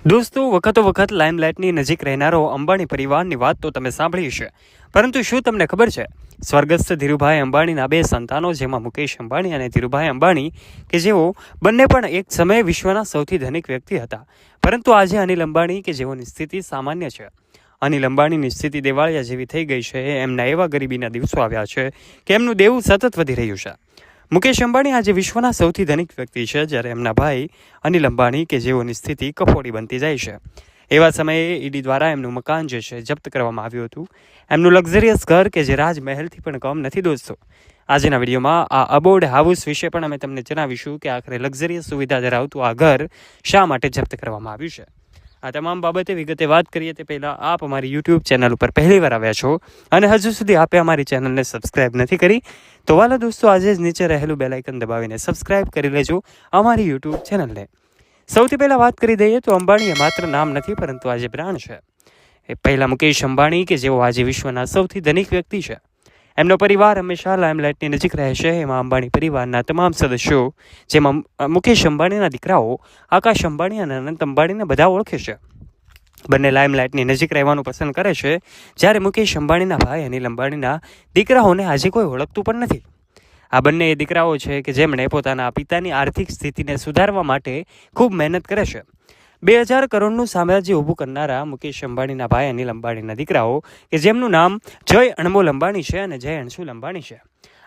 દોસ્તો, વખતો વખત લાઇમલાઇટની નજીક રહેનારો અંબાણી પરિવારની વાત તો તમે સાંભળી છે, પરંતુ શું તમને ખબર છે સ્વર્ગસ્થ ધીરુભાઈ અંબાણીના બે સંતાનો, જેમાં મુકેશ અંબાણી અને ધીરુભાઈ અંબાણી, કે જેઓ બંને પણ એક સમયે વિશ્વના સૌથી ધનિક વ્યક્તિ હતા, પરંતુ આજે અનિલ અંબાણી, કે જેઓની સ્થિતિ સામાન્ય છે. અનિલ અંબાણીની સ્થિતિ દેવાળિયા જેવી થઈ ગઈ છે. એમના એવા ગરીબીના દિવસો આવ્યા છે કે એમનું દેવું સતત વધી રહ્યું છે. મુકેશ અંબાણી આજે વિશ્વના સૌથી ધનિક વ્યક્તિ છે, જ્યારે એમના ભાઈ અનિલ અંબાણી, કે જેઓની સ્થિતિ કફોડી બનતી જાય છે. એવા સમયે ઈડી દ્વારા એમનું મકાન જે છે જપ્ત કરવામાં આવ્યું હતું. એમનું લક્ઝરિયસ ઘર, કે જે રાજમહેલથી પણ કમ નથી. દોસ્તો, આજના વિડીયોમાં આ અબોર્ડ હાઉસ વિશે પણ અમે તમને જણાવીશું કે આખરે લક્ઝરિયસ સુવિધા ધરાવતું આ ઘર શા માટે જપ્ત કરવામાં આવ્યું છે. આ તમામ બાબતે વિગતે વાત કરીએ તે પહેલાં આપ અમારી યુટ્યુબ ચેનલ ઉપર પહેલીવાર આવ્યા છો અને હજુ સુધી આપે અમારી ચેનલને સબસ્ક્રાઇબ નથી કરી, તો વાલા દોસ્તો, આજે જ નીચે રહેલું બેલ આઇકન દબાવીને સબસ્ક્રાઇબ કરી લેજો અમારી યુટ્યુબ ચેનલને. સૌથી પહેલાં વાત કરી દઈએ તો અંબાણી એ માત્ર નામ નથી, પરંતુ આજે બ્રાન્ડ છે. એ પહેલાં મુકેશ અંબાણી, કે જેઓ આજે વિશ્વના સૌથી ધનિક વ્યક્તિ છે. એમનો પરિવાર હંમેશા લાઇમલાઇટની નજીક રહે છે. એમાં અંબાણી પરિવારના તમામ સદસ્યો, જેમાં મુકેશ અંબાણીના દીકરાઓ આકાશ અંબાણી અને અનંત અંબાણીને બધા ઓળખે છે. બંને લાઇમલાઇટની નજીક રહેવાનું પસંદ કરે છે, જ્યારે મુકેશ અંબાણીના ભાઈ અનિલ અંબાણીના દીકરાઓને આજે કોઈ ઓળખતું પણ નથી. આ બંને એ દીકરાઓ છે કે જેમણે પોતાના પિતાની આર્થિક સ્થિતિને સુધારવા માટે ખૂબ મહેનત કરે છે. 2000 કરોડનું સામ્રાજ્ય ઊભું કરનારા મુકેશ અંબાણીના ભાઈ અનિલ અંબાણીના દીકરાઓ, કે જેમનું નામ જય અણમોલ અંબાણી છે અને જય અંશુલ અંબાણી છે.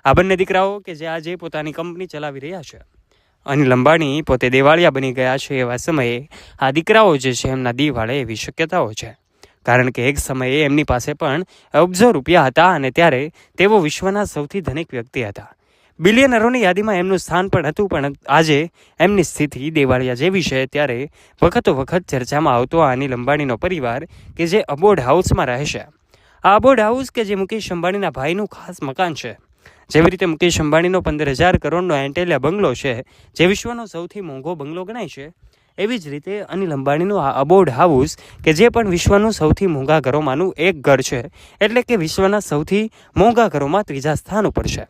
આ બંને દીકરાઓ કે જે આજે પોતાની કંપની ચલાવી રહ્યા છે. અનિલ અંબાણી પોતે દેવાળિયા બની ગયા છે. એવા સમયે આ દીકરાઓ જે છે એમના દિવાળે એવી શક્યતાઓ છે, કારણ કે એક સમયે એમની પાસે પણ અબજો રૂપિયા હતા અને ત્યારે તેઓ વિશ્વના સૌથી ધનિક વ્યક્તિ હતા. બિલિયનરોની યાદીમાં એમનું સ્થાન પણ હતું, પણ આજે એમની સ્થિતિ દેવાળિયા જેવી છે. ત્યારે વખતો વખત ચર્ચામાં આવતો આ અનિલ અંબાણીનો પરિવાર, કે જે અબોર્ડ હાઉસમાં રહે છે. આ અબોર્ડ હાઉસ, કે જે મુકેશ અંબાણીના ભાઈનું ખાસ મકાન છે. જેવી રીતે મુકેશ અંબાણીનો 15,000 કરોડનો એન્ટેલિયા બંગલો છે, જે વિશ્વનો સૌથી મોંઘો બંગલો ગણાય છે, એવી જ રીતે અનિલ અંબાણીનું આ અબોર્ડ હાઉસ, કે જે પણ વિશ્વનું સૌથી મોંઘા ઘરોમાંનું એક ઘર છે, એટલે કે વિશ્વના સૌથી મોંઘા ઘરોમાં ત્રીજા સ્થાન ઉપર છે.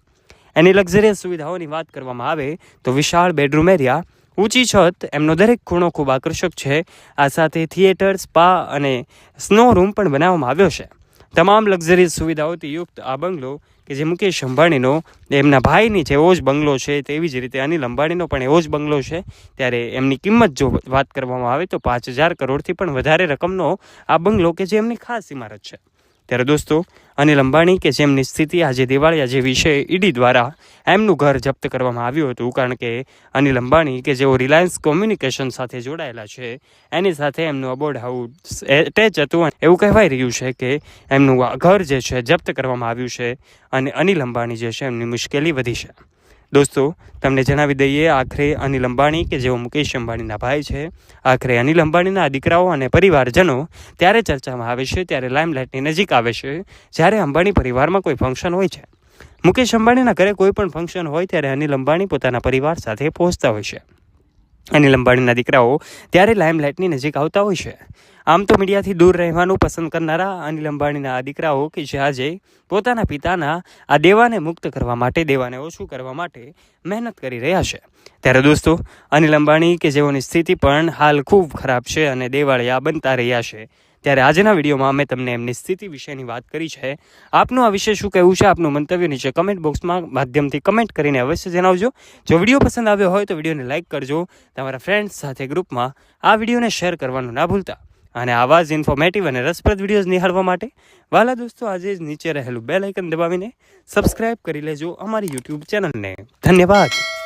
એની લક્ઝરિયસ સુવિધાઓની વાત કરવામાં આવે તો વિશાળ બેડરૂમ એરિયા, ઊંચી છત, એમનો દરેક ખૂણો ખૂબ આકર્ષક છે. આ સાથે થિયેટર, સ્પા અને સ્નો રૂમ પણ બનાવવામાં આવ્યો છે. તમામ લક્ઝરિયસ સુવિધાઓથી યુક્ત આ બંગલો, કે જે મુકેશ અંબાણીનો એમના ભાઈની જેવો જ બંગલો છે, તેવી જ રીતે અનિલ અંબાણીનો પણ એવો જ બંગલો છે. ત્યારે એમની કિંમત જો વાત કરવામાં આવે તો 5,000 કરોડથી પણ વધારે રકમનો આ બંગલો, કે જે એમની ખાસ ઇમારત છે. ત્યારે દોસ્તો, અનિલ અંબાણી, કે જેમની સ્થિતિ આજે દિવાળિયા જેવી છે, ઈડી દ્વારા એમનું ઘર જપ્ત કરવામાં આવ્યું હતું, કારણ કે અનિલ અંબાણી, કે જેઓ રિલાયન્સ કોમ્યુનિકેશન સાથે જોડાયેલા છે, એની સાથે એમનું અબોર્ડ હાઉસ એટેચ હતું. એવું કહેવાય રહ્યું છે કે એમનું ઘર જે છે જપ્ત કરવામાં આવ્યું છે અને અનિલ અંબાણી જે છે એમની મુશ્કેલી વધી છે. દોસ્તો, તમને જણાવી દઈએ, આખરે અનિલ અંબાણી, કે જેઓ મુકેશ અંબાણીના ભાઈ છે, આખરે અનિલ અંબાણીના દીકરાઓ અને પરિવારજનો ત્યારે ચર્ચામાં આવે છે, ત્યારે લાઇમલાઇટની નજીક આવે છે, જ્યારે અંબાણી પરિવારમાં કોઈ ફંક્શન હોય છે. મુકેશ અંબાણીના ઘરે કોઈ પણ ફંક્શન હોય ત્યારે અનિલ અંબાણી પોતાના પરિવાર સાથે પહોંચતા હોય છે. અનિલ અંબાણીના દીકરાઓ ત્યારે લાઇમલાઇટની નજીક આવતા હોય છે. આમ તો મીડિયાથી દૂર રહેવાનું પસંદ કરનારા અનિલ અંબાણીના આ દીકરાઓ, કે જે આજે પોતાના પિતાના આ દેવાને મુક્ત કરવા માટે, દેવાને ઓછું કરવા માટે મહેનત કરી રહ્યા છે. ત્યારે દોસ્તો, અનિલ અંબાણી, કે જેઓની સ્થિતિ પણ હાલ ખૂબ ખરાબ છે અને દેવાળિયા બનતા રહ્યા છે, ત્યારે આજના વિડીયોમાં અમે તમને એમની સ્થિતિ વિશેની વાત કરી છે. આપનું આ વિશે શું કહેવું છે? આપનું મંતવ્ય નીચે કમેન્ટ બોક્સમાં માધ્યમથી કમેન્ટ કરીને અવશ્ય જણાવજો. જો વિડીયો પસંદ આવ્યો હોય તો વિડીયોને લાઇક કરજો. તમારા ફ્રેન્ડ્સ સાથે ગ્રુપમાં આ વિડીયોને શેર કરવાનું ના ભૂલતા. અને આવા જ ઇન્ફોર્મેટિવ અને રસપ્રદ વિડીયોઝ નિહાળવા માટે વાલા દોસ્તો, આજે જ નીચે રહેલું બેલ આઇકન દબાવીને સબસ્ક્રાઇબ કરી લેજો અમારી યુટ્યુબ ચેનલને. ધન્યવાદ.